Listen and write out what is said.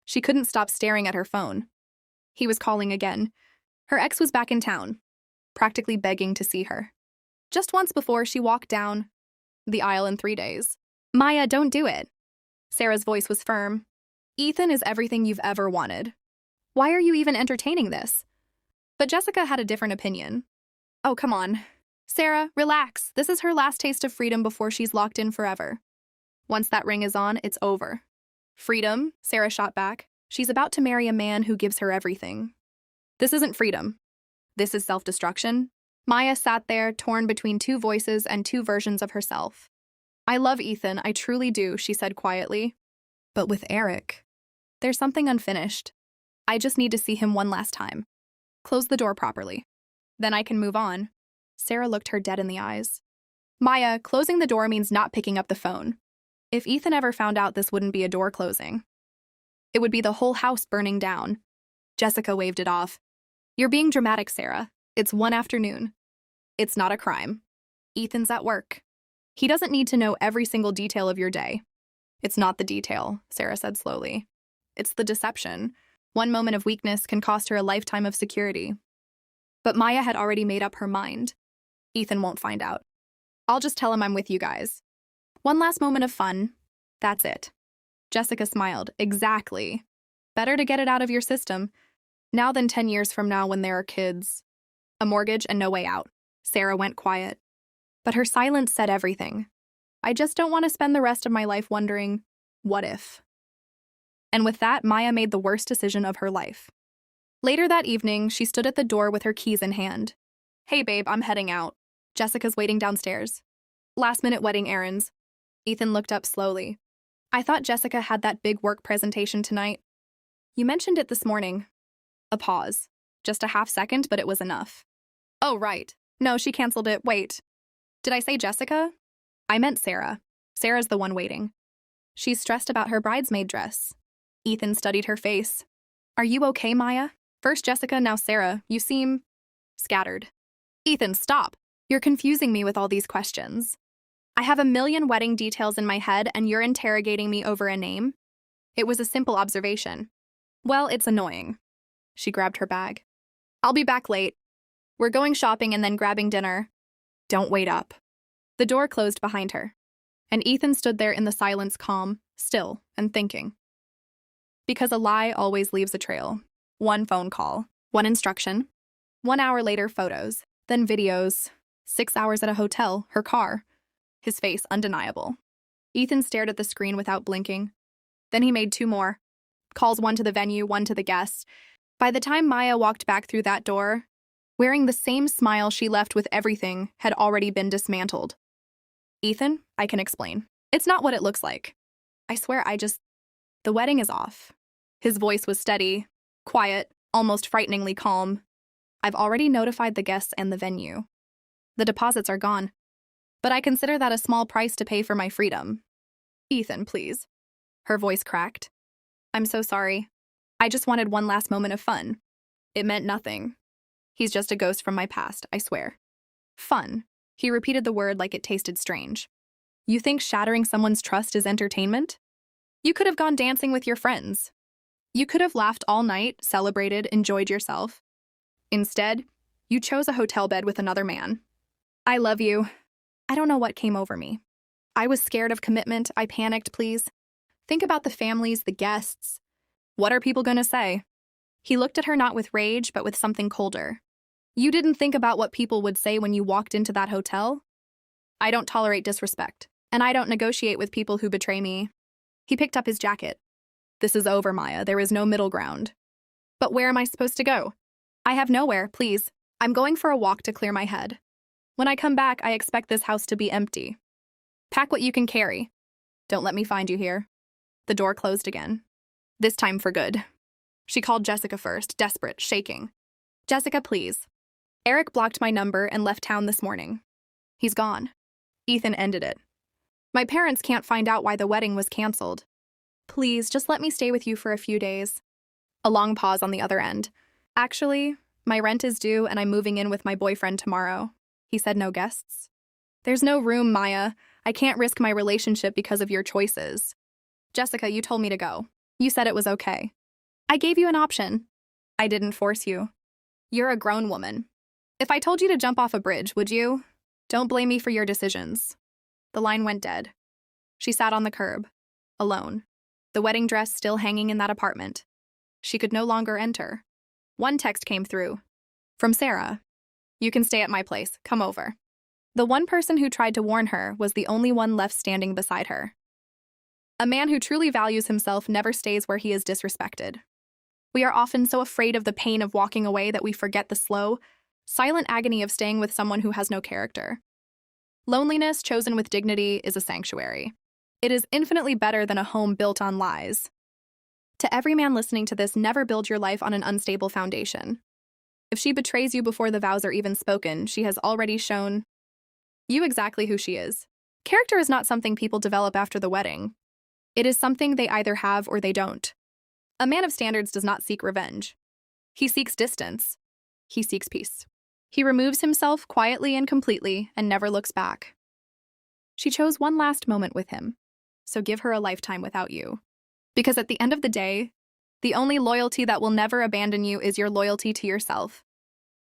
She couldn't stop staring at her phone. He was calling again. Her ex was back in town, practically begging to see her. Just once before, she walked down the aisle in 3 days. Maya, don't do it. Sarah's voice was firm. Ethan is everything you've ever wanted. Why are you even entertaining this? But Jessica had a different opinion. Oh, come on. Sarah, relax. This is her last taste of freedom before she's locked in forever. Once that ring is on, it's over. Freedom, Sarah shot back. She's about to marry a man who gives her everything. This isn't freedom. This is self-destruction. Maya sat there, torn between two voices and two versions of herself. I love Ethan, I truly do, she said quietly. But with Eric, there's something unfinished. I just need to see him one last time. Close the door properly. Then I can move on. Sarah looked her dead in the eyes. Maya, closing the door means not picking up the phone. If Ethan ever found out, this wouldn't be a door closing. It would be the whole house burning down. Jessica waved it off. You're being dramatic, Sarah. It's one afternoon. It's not a crime. Ethan's at work. He doesn't need to know every single detail of your day. It's not the detail, Sarah said slowly. It's the deception. One moment of weakness can cost her a lifetime of security. But Maya had already made up her mind. Ethan won't find out. I'll just tell him I'm with you guys. One last moment of fun. That's it. Jessica smiled. Exactly. Better to get it out of your system now than 10 years from now when there are kids, a mortgage, and no way out. Sarah went quiet. But her silence said everything. I just don't want to spend the rest of my life wondering, what if? And with that, Maya made the worst decision of her life. Later that evening, she stood at the door with her keys in hand. Hey babe, I'm heading out. Jessica's waiting downstairs. Last-minute wedding errands. Ethan looked up slowly. I thought Jessica had that big work presentation tonight. You mentioned it this morning. A pause. Just a half second, but it was enough. Oh, right. No, she canceled it. Wait. Did I say Jessica? I meant Sarah. Sarah's the one waiting. She's stressed about her bridesmaid dress. Ethan studied her face. Are you okay, Maya? First Jessica, now Sarah. You seem scattered. Ethan, stop. You're confusing me with all these questions. I have a million wedding details in my head and you're interrogating me over a name? It was a simple observation. Well, it's annoying. She grabbed her bag. I'll be back late. We're going shopping and then grabbing dinner. Don't wait up. The door closed behind her, and Ethan stood there in the silence, calm, still, and thinking. Because a lie always leaves a trail. One phone call, one instruction. 1 hour later, photos, then videos. 6 hours at a hotel, her car. His face undeniable. Ethan stared at the screen without blinking. Then he made 2 more. Calls, one to the venue, one to the guests. By the time Maya walked back through that door, wearing the same smile she left with everything had already been dismantled. Ethan, I can explain. It's not what it looks like. I swear the wedding is off. His voice was steady, quiet, almost frighteningly calm. I've already notified the guests and the venue. The deposits are gone. But I consider that a small price to pay for my freedom. Ethan, please. Her voice cracked. I'm so sorry. I just wanted one last moment of fun. It meant nothing. He's just a ghost from my past, I swear. Fun. He repeated the word like it tasted strange. You think shattering someone's trust is entertainment? You could have gone dancing with your friends. You could have laughed all night, celebrated, enjoyed yourself. Instead, you chose a hotel bed with another man. I love you. I don't know what came over me. I was scared of commitment. I panicked, please. Think about the families, the guests. What are people going to say? He looked at her not with rage, but with something colder. You didn't think about what people would say when you walked into that hotel? I don't tolerate disrespect, and I don't negotiate with people who betray me. He picked up his jacket. This is over, Maya. There is no middle ground. But where am I supposed to go? I have nowhere, please. I'm going for a walk to clear my head. When I come back, I expect this house to be empty. Pack what you can carry. Don't let me find you here. The door closed again. This time for good. She called Jessica first, desperate, shaking. Jessica, please. Eric blocked my number and left town this morning. He's gone. Ethan ended it. My parents can't find out why the wedding was canceled. Please, just let me stay with you for a few days. A long pause on the other end. Actually, my rent is due and I'm moving in with my boyfriend tomorrow. He said no guests. There's no room, Maya. I can't risk my relationship because of your choices. Jessica, you told me to go. You said it was okay. I gave you an option. I didn't force you. You're a grown woman. If I told you to jump off a bridge, would you? Don't blame me for your decisions. The line went dead. She sat on the curb, alone, the wedding dress still hanging in that apartment. She could no longer enter. One text came through. From Sarah. You can stay at my place. Come over. The one person who tried to warn her was the only one left standing beside her. A man who truly values himself never stays where he is disrespected. We are often so afraid of the pain of walking away that we forget the slow, silent agony of staying with someone who has no character. Loneliness chosen with dignity is a sanctuary. It is infinitely better than a home built on lies. To every man listening to this, never build your life on an unstable foundation. If she betrays you before the vows are even spoken, she has already shown you exactly who she is. Character is not something people develop after the wedding. It is something they either have or they don't. A man of standards does not seek revenge. He seeks distance. He seeks peace. He removes himself quietly and completely and never looks back. She chose one last moment with him, so give her a lifetime without you. Because at the end of the day, the only loyalty that will never abandon you is your loyalty to yourself.